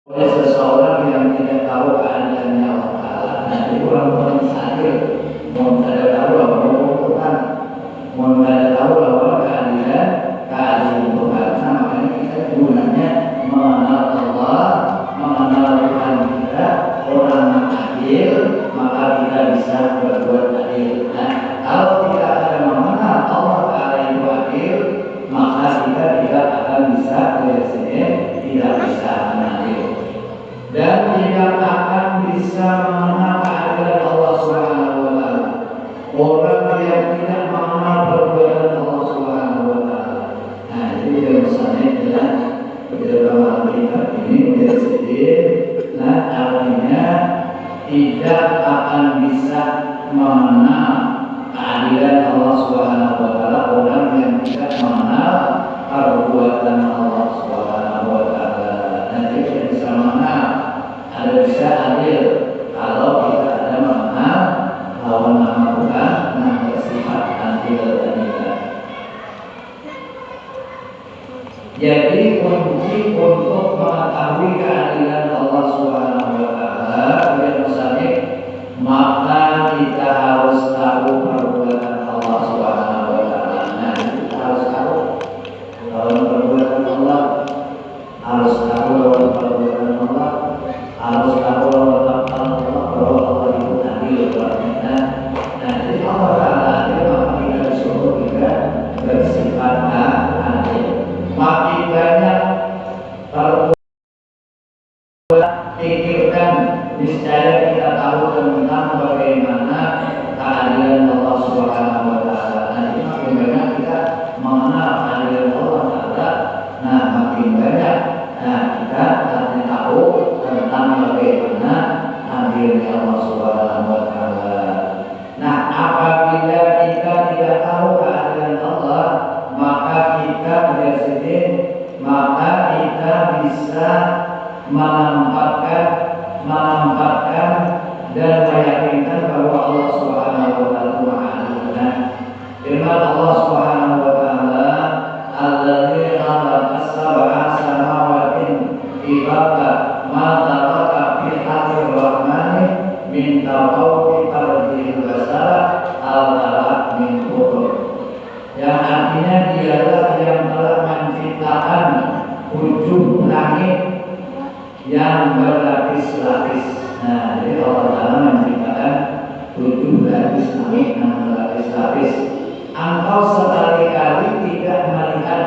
oleh seseorang yang tidak tahu keadaannya Allah Ta'ala. Nah, jadi orang-orang sadar mau tidak tahu bahwa Tuhan, mau tidak tahu bahwa keadilan Tuhan. Nah, makanya kita gunanya mengenal Allah, mengenal Tuhan kita, orang yang adil, maka kita bisa berbuat adil. Nah, kalau kita ada mengenal Allah Ta'ala itu adil, maka kita tidak akan bisa tidak bisa menadil dan tidak akan bisa mengenal keadilan Allah Subhanahu wa Ta'ala. Orang yang tidak mengenal perbuatan Allah Subhanahu wa Ta'ala. Nah, itu yang misalnya jelas di dalam kitab ini menjadi sedih. Nah, artinya tidak akan bisa mengenal keadilan Allah Subhanahu wa Ta'ala orang yang tidak mengenal perbuatan Allah Subhanahu wa Ta'ala. Dan dia tidak bisa mengenal, ada bisa adil kalau kita ada mengenal bahwa nama Tuhan yang bersifat adil dan tidak. Jadi kunci untuk mengetahui keadilan Allah Subhanahu wa Ta'ala yang misalnya, maka kita harus tahu perbuatan Allah Subhanahu wa Ta'ala. Nah, kita harus tahu bahwa perbuatan Allah, harus tahu bahwa perbuatan Allah, harus tahu bahwa Allah itu adil. Nah, jadi Allah Ta'ala adil, maka kita disuruh juga bersifat adil. Makin banyak perbuatan pikirkan, niscaya kita tahu tentang bagaimana keadilan Allah Subhanahu wa Ta'ala. Nanti makin banyak kita mengenal keadilan Allah Ta'ala, nah makin banyak kita nanti tahu tentang bagaimana adilnya Allah Subhanahu wa Ta'ala. Nah, apabila kita tidak tahu keadilan Allah, maka kita bisa menampakkan dan meyakinkan bahwa Allah Subhanahu wa Ta'ala Maha Adil. Firman Allah Subhanahu wa Ta'ala, "Alladzi khalaqa sab'a samawati tibaqa ma taraka fi khalqir rahmani min tafawuti fardil basara al-talaq min qurur." Yang artinya dialah yang telah menciptakan ujung langit yang berlapis-lapis. Nah, jadi Allah Ta'ala menciptakan 7 lapis langit yang berlapis-lapis. Engkau sekali-kali tidak melihat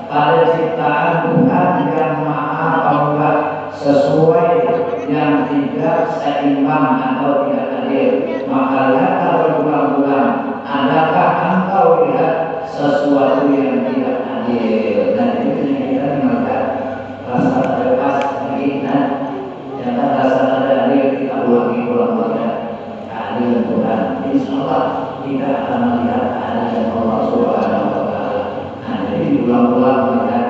pada ciptaan Tuhan yang maha pembuat sesuai yang tidak seimbang atau tidak adil. Maka lihatlah berulang-ulang, adakah engkau lihat sesuatu yang tidak adil? Dan itu kita melihat rasa terlepas kita, yang rasa adil kita ulangi keadilan Tuhan. Insya Allah kita akan melihat keadilan Allah Subhanahu wa Ta'ala. Nah, jadi diulang-ulang melihat,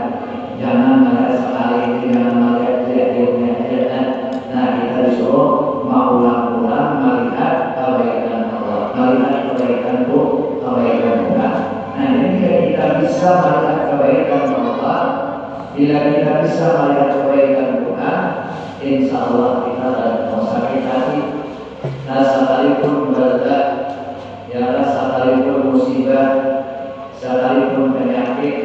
jangan melihat sekali, jangan melihat jadinya aja. Nah, kita disuruh mengulang-ulang melihat kebaikan Allah, melihat kebaikan Tuhan. Nah, jadi kita bisa melihat kebaikan Allah. Bila kita bisa melihat kebaikan Tuhan, insya Allah kita tidak sakit hati. Nah, sekalipun berat, ya sekalipun musibah, sekalipun penyakit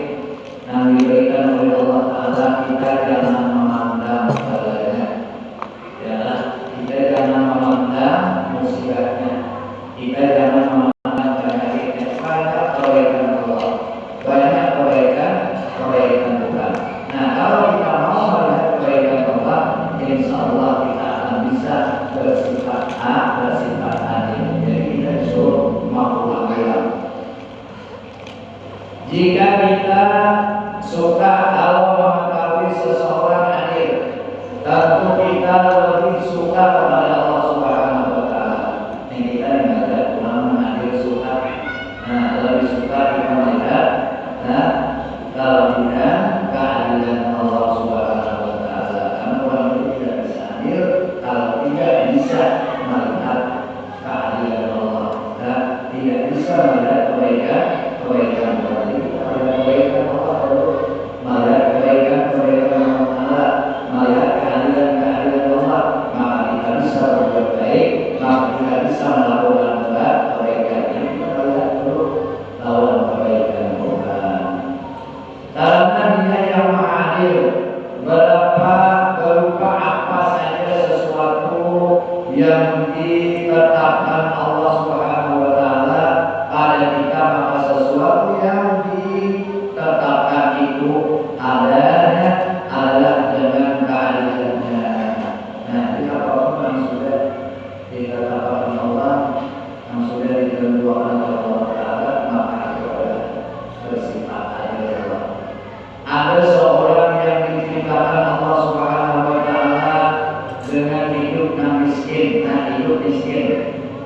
yang diberikan oleh Allah Ta'ala, kita jangan memandang padanya. Ya, kita jangan memandang musibahnya, kita jangan memandang penyakitnya. Banyak kebaikan Allah, banyak kebaikan Tuhan. Nah, kalau kita mau melihat kebaikan Allah, insya Allah kita akan bisa bersifat adil. Jadi kita disuruh mengulang-ulang. Jika kita suka kalau mengetahui seseorang adil, tentu kita lebih suka kepada Allah Subhanahu wa Ta'ala. Ini kita melihat ulama adil suka. Nah, lebih suka kita melihat kelebihan keadilan Allah Subhanahu wa Ta'ala. Karena orang itu tidak bisa adil kalau tidak bisa melihat keadilan Allah, dan tidak bisa melihat kebaikan Allah. Melihat kebaikan Allah, melihat kebaikan Allah, melihat keadilan yang ditetapkan Allah Subhanahu wa taala pada kita, maka sesuatu yang ditetapkan itu adanya adalah dengan keadilannya. Nah, jika apapun yang sudah ditetapkan Allah, yang sudah ditentukan oleh Allah taala, maka itu adalah bersifat adil. Ada seorang yang diciptakan Allah Subhanahu wa taala dengan hidup yang miskin, hidup miskin,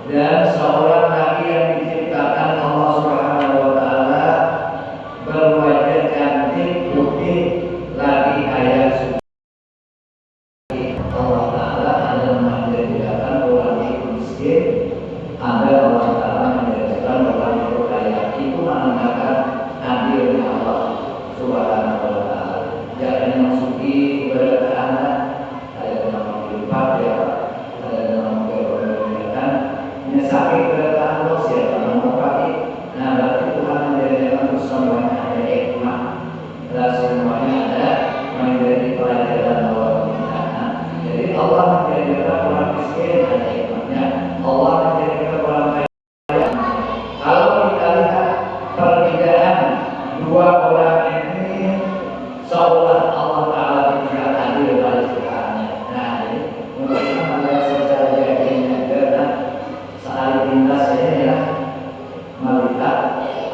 dan seorang lagi yang diciptakan Allah Subhanahu wa taala berwajah cantik putih lagi kaya suci. Allah taala adalah menjadikan orang itu miskin, ada Allah taala menjadikan orang itu kaya. Itu menandakan adilnya Allah Subhanahu wa taala. Jangan yang suci ibarat Anda, ada yang melipat ya, ada yang memperolehkan, sakit bertahan Allah siapa yang mau pakai. Nah, berarti Tuhan menjadikan semuanya ada hikmah, dan semuanya ada menjadi pelajaran bahwa kita. Jadi Allah menjadikan orang miskin ada hikmahnya, Allah menjadikan orang kaya. Kalau kita lihat perbedaan dua orang ini, seolah Allah Taala tidak adil pada ciptaannya. Nah, jadi mungkin ada secara yakinnya karena saat lintas ini ya melihat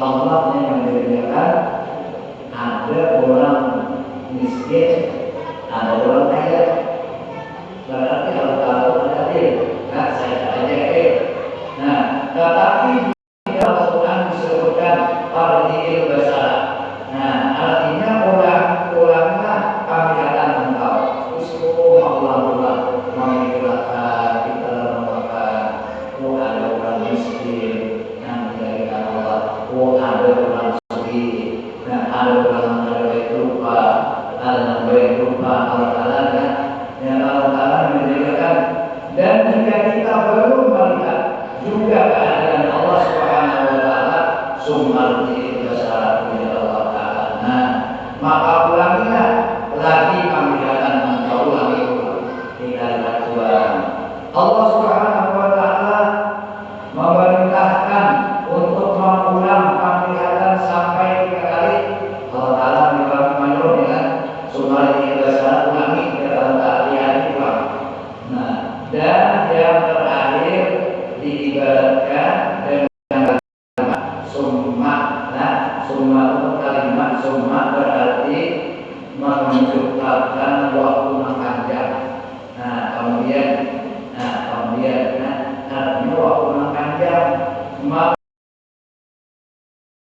Allah yang menjadikan ada orang miskin, ada orang kaya. Berarti Allah Taala ada adil. Nah, saya aja Nah, tetapi Al-Quran disebutkan fardil basara. Nah, artinya orang-oranglah penglihatan engkau. Usul Allah memikirkan kita memakan. Ada orang miskin yang menjadikan Allah. Ada orang suci. Nah, ada orang yang baik rupa, ada yang baik rupa Allah Taala kan. Yang Allah Taala menjadikan. Dan jika kita belum melihat juga keadaan Allah Subhanahu wa taala, sumarti basara kepada Allah taala. Nah, maka ulangilah lagi penglihatan engkau lagi kita lihat Tuhan. Allah Subhanahu wa taala memerintahkan untuk mengulang penglihatan sampai 3 kali. Allah taala menyuruh dengan sumarti basara ulangi kepada Allah taala ulang. Nah, dan yang terakhir diibaratkan dengan summa. Nah, summa itu kalimat summa berarti menciptakan waktu yang panjang. Kemudian artinya waktu yang panjang.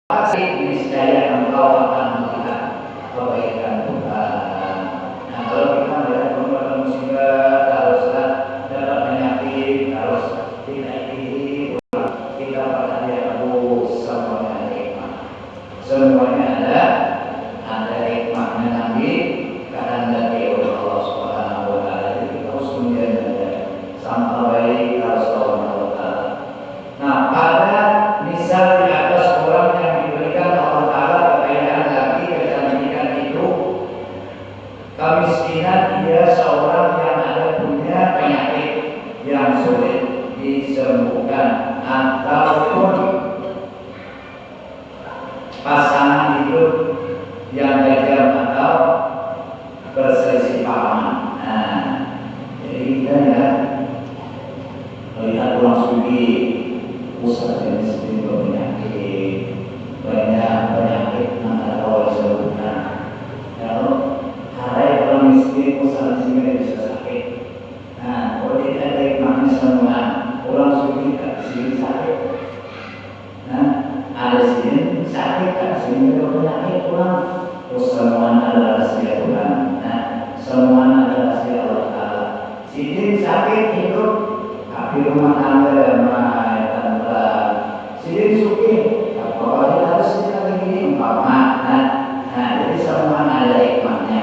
Masih niscaya engkau akan melihat kebaikan Tuhan. Nah, kalau kita melihat beberapa musibah, haruslah dapat penyakit, harus tidak kita pada diabus semuanya hikmah. Semuanya ada hikmahnya nanti kehendaki oleh Allah Subhanahu wa taala. Jadi kita harus menjaga sampai harus tahu Allah taala. Nah, pada misal di atas orang yang diberikan Allah taala kekayaan lagi kecantikan itu, kemiskinan dia seorang yang ada punya penyakit yang sulit disembuhkan, ataupun pasangan hidup yang gagal atau berselisih paham. Nah, jadi kita ya melihat orang sugi pusat yang seperti penyakit, banyak penyakit yang ada awal sebelumnya. Kalau hari orang miskin pusat sini bisa sakit. Nah, kalau tidak ada hikmahnya semua, orang sugi tak sini sakit. Nah, ada sini sakit tak sini ada penyakit orang. Terus semua adalah rahasia Tuhan. Nah, semua adalah rahasia Allah Taala. Sini sakit hidup, tapi rumah tangga damai tenteram. Sini suki, kalau harus kita begini umpama. Nah, jadi semua ada hikmahnya.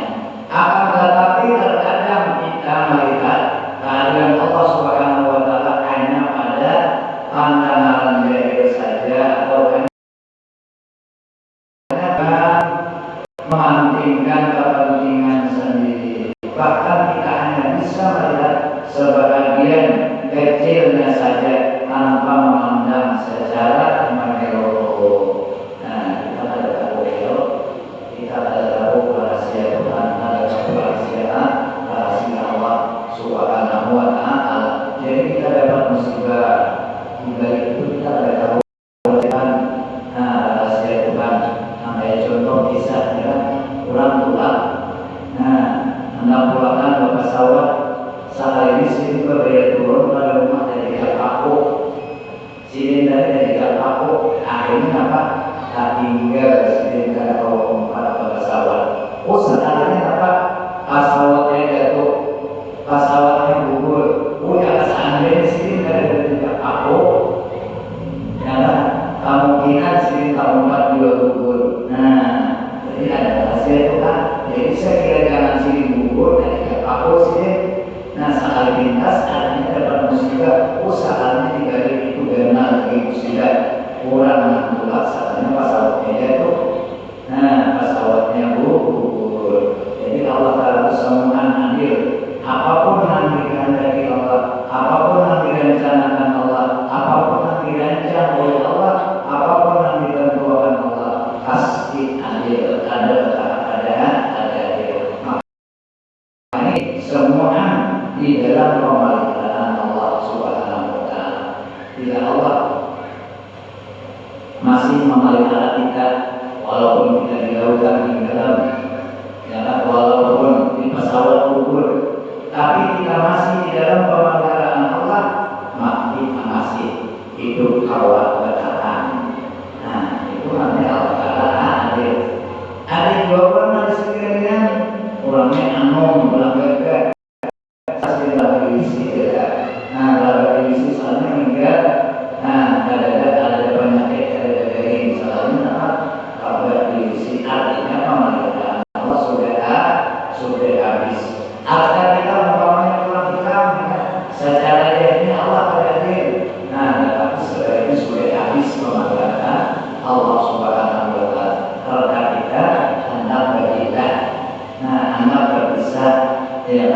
Akan tetapi terkadang kita melihat keadaan Allah Subhanahu wa taala hanya pada pandangan zahir saja, atau hanya mementingkan kepentingan sendiri. Bahkan kita hanya bisa melihat sebagian dari kecilnya saja tanpa memandang secara menyeluruh. Nah, kita ada tahu ya, kita ada tahu rahasia Tuhan, ada tahu rahasia Allah Subhanahu wa Ta'ala. Jadi kita dapat musibah, hingga itu kita ada tahu Tuhan. Nah, rahasia Tuhan. Nah, kayak contoh kisahnya orang tua. Nah, hendak pulangkan ke pesawat. Sehari ini sini berbeda turun pada rumah dari aku. Sini dari aku. Akhirnya apa? Tak tinggal sini dari kalau pada pesawat. Oh, sebenarnya apa? Pesawatnya jatuh, pesawatnya gugur. Oh, ya seandainya sini dari aku. Ya, kemungkinan sini kamu juga gugur. Nah, jadi ada rahasia itu kan. Jadi saya kira jangan sini gugur dari aku sini. Nah, saat lintas artinya dapat musibah, usahanya digali itu benar lagi musibah kurang menolak saatnya pesawatnya jatuh. Nah, pesawatnya gugur. Jadi Allah Ta'ala semua adil. Apapun yang dikehendaki Allah, apapun yang direncanakan Allah, apapun yang dirancang oleh Allah, apapun yang ditentukan Allah, pasti adil. Ada adil. Ini semua di dalam pemeliharaan Allah Subhanahu wa Ta'ala. Bila Allah masih memelihara kita walaupun kita dijauhkan di dalam, ya, walaupun di pesawat gugur, tapi kita masih di dalam pemeliharaan Allah, maka kita masih hidup kawat bertahan. Nah, itu artinya Allah Ta'ala adil. Adil jawaban dari sekalian orangnya anom, orang berkat. Nah, kalau isi soalnya enggak. Nah, ada penyakit ada dari misalnya apa? Kalau isi artinya pemeliharaan Allah sudah habis. Artinya kita umpamanya pulang kita secara ini Allah hadir. Nah, tapi sebenarnya sudah habis pemeliharaan Allah Subhanahu wa Ta'ala. Karena kita hendak berpisah. Nah, hendak berpisah ya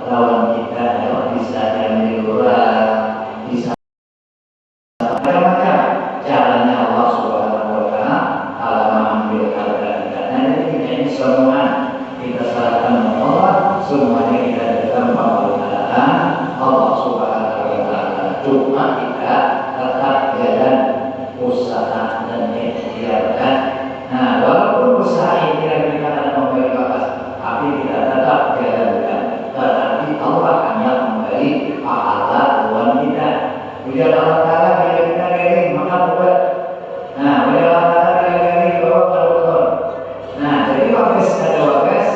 lawan kita adalah bisa yang di luar, bisa macam-macam caranya Allah Subhanahu wa Ta'ala mengambil harga kita. Nah, ini semua kita serahkan kepada Allah, semuanya kita dalam pemeliharaan Allah Subhanahu wa Ta'ala. Cuma kita tetap jalan usaha dan ikhtiarkan. Nah, walaupun usaha ikhtiar kita ada memberi batas, tapi kita tetap jalankan. Berarti Allah akan memberi pahala buat kita. Ujar Allah Ta'ala bila kita garing maka buat. Nah, ujar Allah Ta'ala bila garing bawa ke dokter. Nah, jadi wakis ada wakis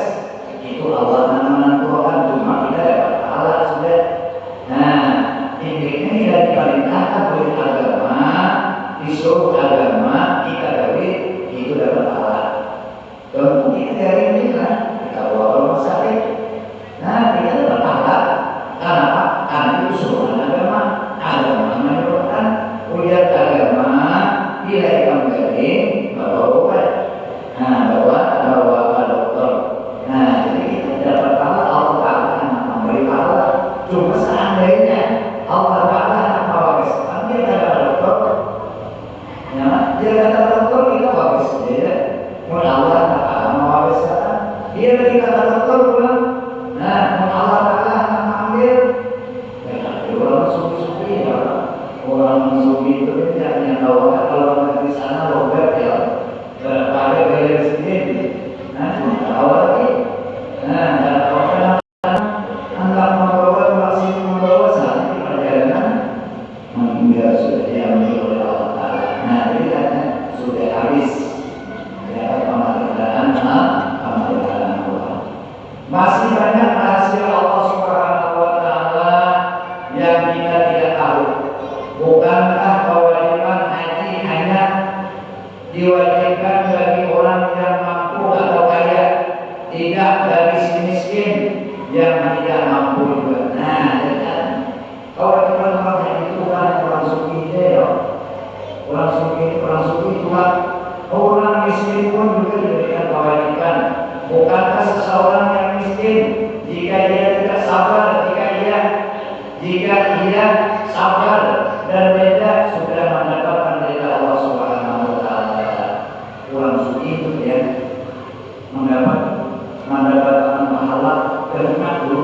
itu Allah menentukan, cuma kita dapat pahala sudah. Nah, intinya tidak diperintahkan oleh agama, disuruh agama kita gawe itu dapat pahala. Dan kita garing juga kita bawa ke rumah sakit. Nah, kita dapat pahala. Kenapa? Karena itu suruhan agama. Agama menyuruhkan ujian agama bila ikan garing bawa obat. Nah, bawa ke dokter. Nah, jadi kita dapat pahala. Allah Ta'ala yang memberi pahala. Cuma seandainya Allah Ta'ala yang bawa kesehatan, dia dapat dokter. Ya, dia kata dokter kita bawa kesehatan. Mula Allah Ta'ala bawa kesehatan. Dia lagi kata dokter pulang. Nah, Allah Ta'ala akan ambil. Ya, orang suki-suki ya. Orang suki itu tidak hanya tahu kalau di sana logat ya. Pada bayar sendiri. Nah, tahu lagi. Nah, dan orang anggap membawa masih membawa saat di perjalanan meninggal sudah diambil oleh Allah Ta'ala. Nah, jadi katanya sudah habis. Ya, pemeliharaan Allah. Masih banyak rahasia Allah Subhanahu wa Ta'ala yang kita tidak tahu. Bukankah kewajiban haji hanya diwajibkan bagi orang yang mampu atau kaya, tidak bagi si miskin yang tidak mampu juga? Nah, kan kewajiban orang haji itu kan orang suki ya. Orang suki itu orang miskin pun juga diberikan kewajiban. Bukankah seseorang yang miskin jika dia tidak sabar, jika dia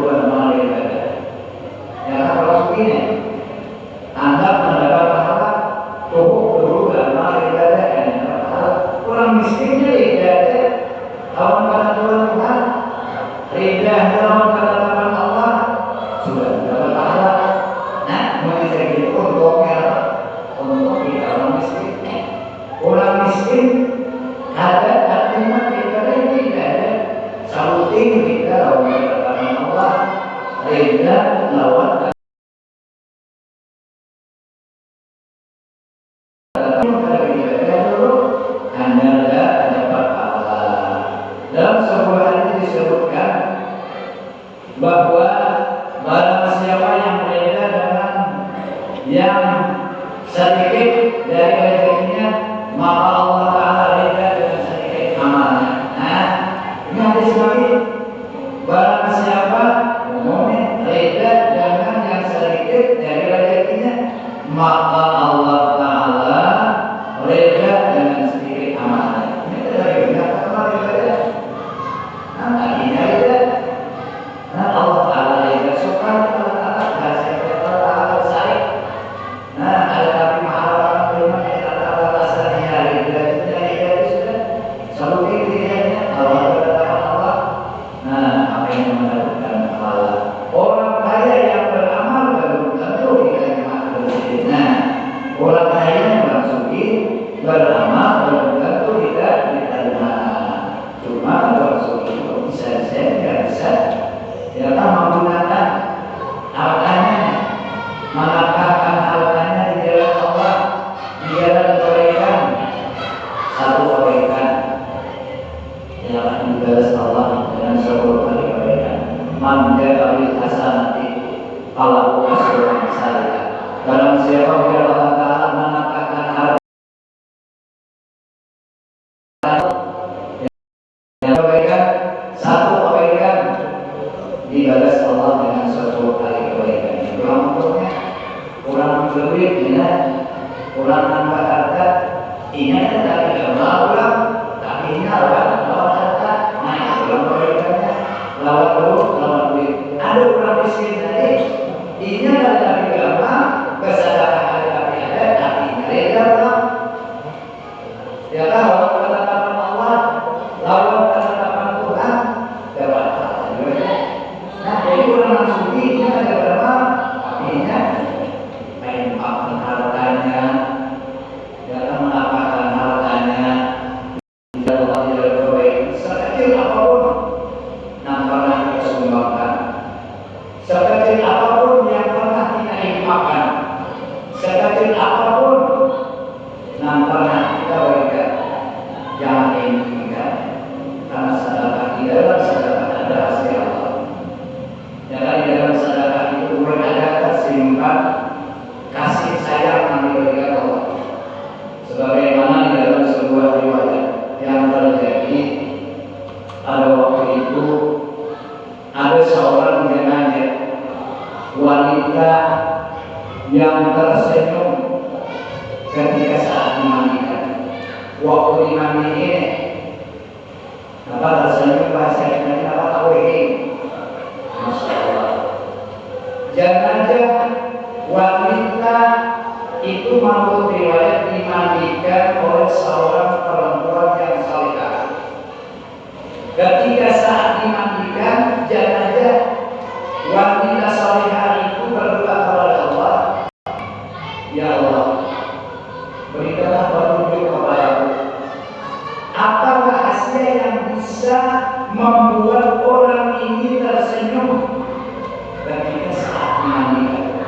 amal ibadah. Ya kalau begini, Anda mendapat pahala cukup amal ibadah dan pahala. Orang miskinnya ibadah, lawan pada Tuhan, ridha lawan pada Tuhan Allah sudah dapat pahala. Nah, bisa gitu untuk kita orang miskin. Orang miskin ada artinya ibadah tidak ada. Saluting kita lawan pada Tuhan Allah, ridha lawan bahwa barang siapa yang berbeda dengan yang sedikit dari rezekinya, maka Allah Ta'ala beda dengan sedikit amalnya. Nah, ini hadis lagi. Barang siapa umumnya beda dengan yang sedikit dari rezekinya, maka Allah Ta'ala beda dengan sedikit amalnya. Ini terjadi kenapa kemarin beda? Nah, akhirnya beda. Nah, Allah Ta'ala yang suka bahasa Allah Ta'ala saik. Nah, ada tapi mahal firman Allah Ta'ala hari itu sudah selalu dirinya Allah Ta'ala. Nah, apa yang mendapatkan pahala? Orang kaya yang beramal belum tentu diterima rezeki. Nah, orang kaya yang bersuci beramal belum tentu tidak diterima. Cuma bersuci itu bisa nggak bisa. Ya kan menggunakan hartanya, menafkahkan hartanya di jalan Allah, di jalan kebaikan. Satu kebaikan yang akan dibalas Allah dengan 10 kali kebaikan. Man ja'a bil hasanati falahu asyru amsalha. Barang siapa yang Allah Ta'ala menafkahkan harta yang kebaikan, satu kebaikan dibalas Allah dengan 10 kali kebaikan. Kurang untuknya, kurang duit, ya, kurang nambah harta. Ini dari ulang, tapi ini lawan harta. Nah, kurang kebaikannya, lawan duit. Ada orang miskin tadi, ini dari agama, kesadaran ada tapi ada, tapi ini ada. Ya kan, lawan ketetapan Allah, lawan ketetapan Tuhan, dapat pahala. Nah, jadi orang suci ini ada berapa? Artinya menginfakkan hartanya, dalam menapakkan hartanya, tidak Allah tidak berbaik. Sekecil apapun, yang pernah kita sumbangkan, sekecil apapun yang pernah kita infakkan, sekecil apapun yang pernah kita berikan, jangan inginkan, karena sedekah di dalam sedekah ada hasil Allah. Jangan di dalam sedekah itu ada tersimpan kasih sayang yang diberikan Allah. Sebagaimana di dalam sebuah riwayat yang terjadi pada waktu itu, ada seorang jemaah wanita yang tersenyum ketika saat dimandikan. Waktu dimandi ini, apa tersenyum bahasa Indonesia apa tahu. Masya Allah. Jenazah wanita itu menurut riwayat dimandikan oleh seorang perempuan yang salihah. Ketika saat dimandikan, jenazah wanita salihah itu berdoa kepada Allah, ya Allah, berikanlah petunjuk kepadaku. Apa rahasia yang bisa membuat orang ini tersenyum ketika saat dimandikan?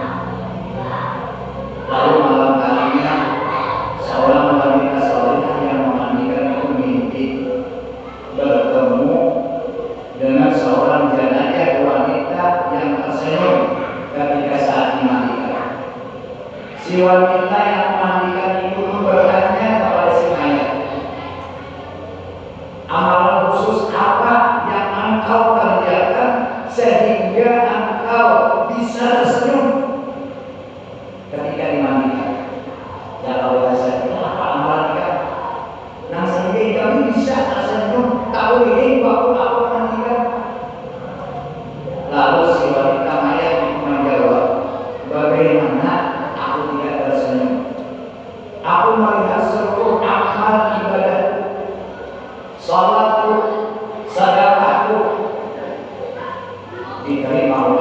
Lalu malam harinya seorang wanita salihah yang memandikan itu mimpi bertemu dengan seorang jenazah wanita yang tersenyum ketika saat dimandikan. Si wanita yang memandikan itu bertanya kepada si mayat, amalan khusus apa yang engkau kerjakan sehingga engkau bisa tersenyum ketika dimandikan? Ya Allah, saya apa amalan kita? Nah, sehingga kami bisa tersenyum tahu ini waktu aku mandikan. Lalu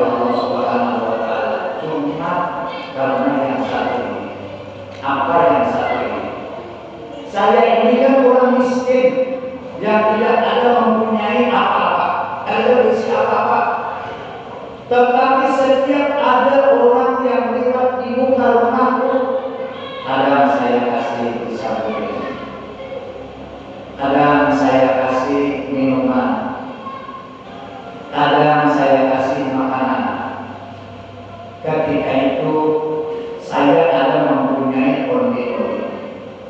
Allah Subhanahu wa taala. Cuma karena yang satu ini. Apa yang satu ini? Saya ini kan orang miskin yang tidak ada mempunyai apa-apa, ada berisi apa-apa. Tetapi setiap ada orang yang lewat di muka rumahku, kadang saya kasih sabun, kadang saya kasih minuman, kadang saya kasih makanan. Ketika itu saya ada mempunyai kondisi.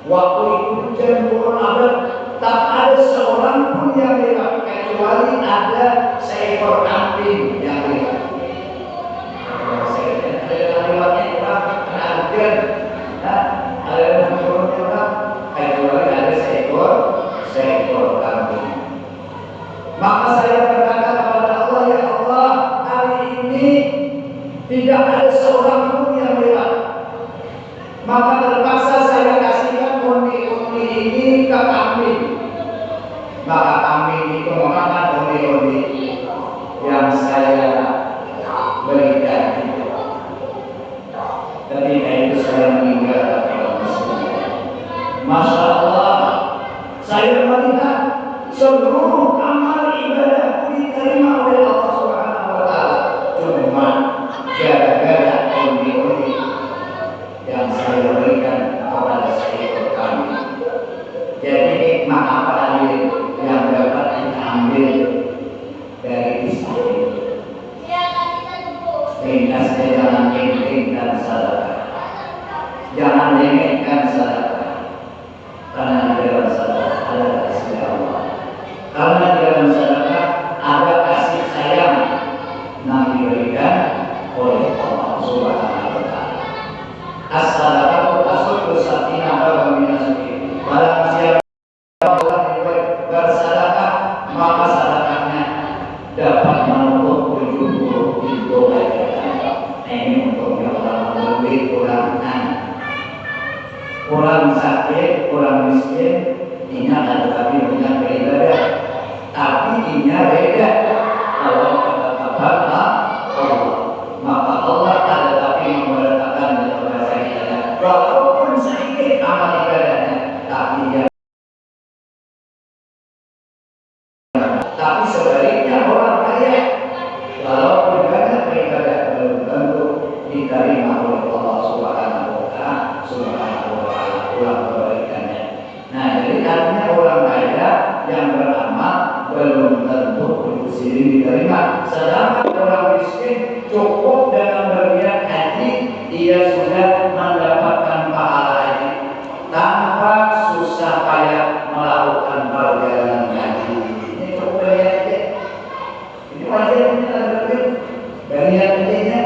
Waktu itu hujan turun abad, tak ada seorang pun yang lewat kecuali ada seekor kambing yang lewat. Ada lewatnya orang kena hujan, ada yang turunnya orang kecuali ada seekor kambing. Maka saya berkata kepada Allah, ya Allah, hari ini tidak ada seorang pun yang lewat. Maka terpaksa saya kasihkan undi-undi ini ke kambing. Maka kambing itu memakan undi-undi yang saya berikan itu. Ketika itu saya meninggal kepada Muslim. Masya Allah, saya melihat seluruh amal ibadah diterima oleh Allah Subhanahu wa taala. Cuma gara-gara undi-undi yang saya berikan kepada seekor kambing. Jadi nikmat apa lagi yang dapat kita ambil dari kisah ini? Ringkasnya jangan tinggikan sedekah, jangan remehkan sedekah, karena di dalam sedekah ada kasih Allah, karena di dalam sedekah ada kasih sayang yang diberikan oleh Allah Subhanahu wa taala. As-sadaqatu tasuddu sakinah wa minasuki. Barang siapa bersedekah, maka sedekahnya dapat menutup 70 pintu kebaikan. Ini untuk yang orang lebih kurang sakit, kurang miskin, ini ada tapi punya beribadah, tapi ini beda. Kalau kata-kata Allah, maka Allah ada tapi memberitakan kepada saya, walaupun sedikit amal ibadahnya, tapi dia. Tapi sebaliknya orang kaya, walaupun banyak beribadah belum tentu diterima oleh Allah Subhanahu wa taala. Pulang kebaikannya. Nah, jadi artinya orang kaya yang beramal belum tentu untuk sendiri diterima. Sedangkan orang miskin cukup dengan berniat haji, dia sudah mendapatkan pahala haji tanpa susah payah melakukan perjalanan haji. Ini cukup berniat aja. Ini wajib kita berniat. Berniat aja.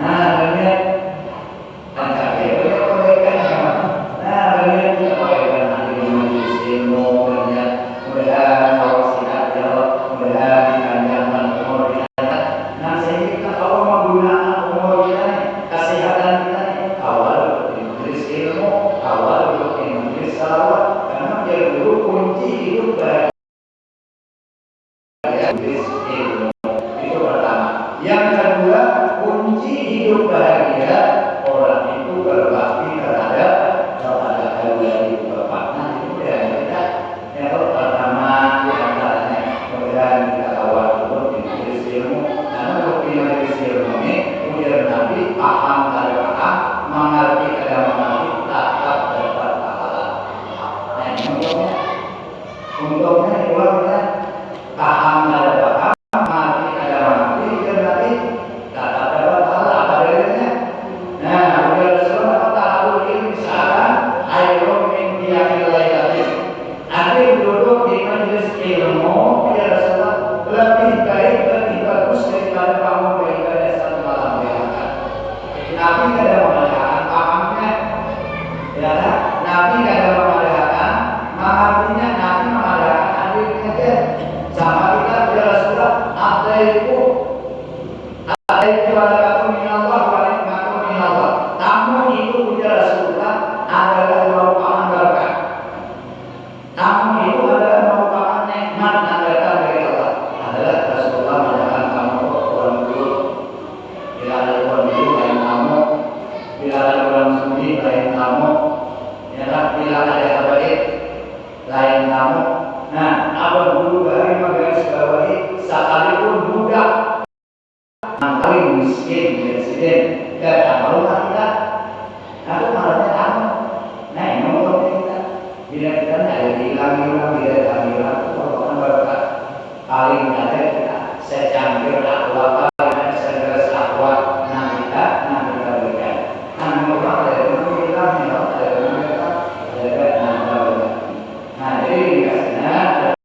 Nah, berniat. Angkat ya, berniat kebaikannya. Nah, berniat kita kebaikan nanti di majelis ilmu, berniat mudah-mudahan kalau sihat jawab, mudah-mudahan dipanjangkan umur kita. Nah, sehingga kita kalau menggunakan umur kita nih, kesehatan kita nih, awal di majelis ilmu, awal di majelis salawat, karena dia dulu kunci hidup bahagia. Majelis ilmu itu pertama. Yang kedua, kunci hidup bahagia orang itu berbakti terhadap kedua ibu bapaknya. Itu yang kita yang pertama di antaranya mudah-mudahan kita awal dulu di majelis ilmu, karena untuk di majelis ilmu ini punya Nabi paham ada paham, mengerti ada mengerti, tetap dapat pahala. Nah, untungnya uang kita paham ada paham, mengerti ada mengerti, punya Nabi tetap dapat pahala. Apa dalilnya? Nah, udah Rasulullah kata aku ini misalkan ayo min qiyamil lailatin. Akhir duduk di majelis ilmu, ya Rasulullah, lebih baik, lebih bagus daripada kamu beribadah satu malam diangkat. Nabi kada mengadakan pahamnya, ya kan? Nabi kada mengadakan, artinya Nabi mengadakan adilnya aja. Sama kita, ya Rasulullah, ada itu barakatuh minallah wa nikmatun minallah. Namun itu ya Rasulullah adalah merupakan berkah. Namun itu adalah merupakan nikmat yang datang dari Allah. Adalah Rasulullah mengatakan kamu orang dulu lain kamu, ya kan? Bila ada habaib lain kamu. Nah, apa dulu dari garis bawahi sekalipun budak yang paling miskin presiden dan amal kita, aku malamnya kamu. Nah, ini ngomong kita. Bila kita ada hilang, bila ada hilang, itu merupakan berkat. Paling ada kita secangkir akhlak, segelas akhlak, nah kita berikan. Nah, merupakan dari kita, dari mereka, dari nah, jadi dikasihnya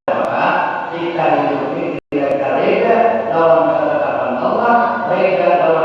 bahwa kita hidup ini tidak reda dalam ketetapan Allah, reda dalam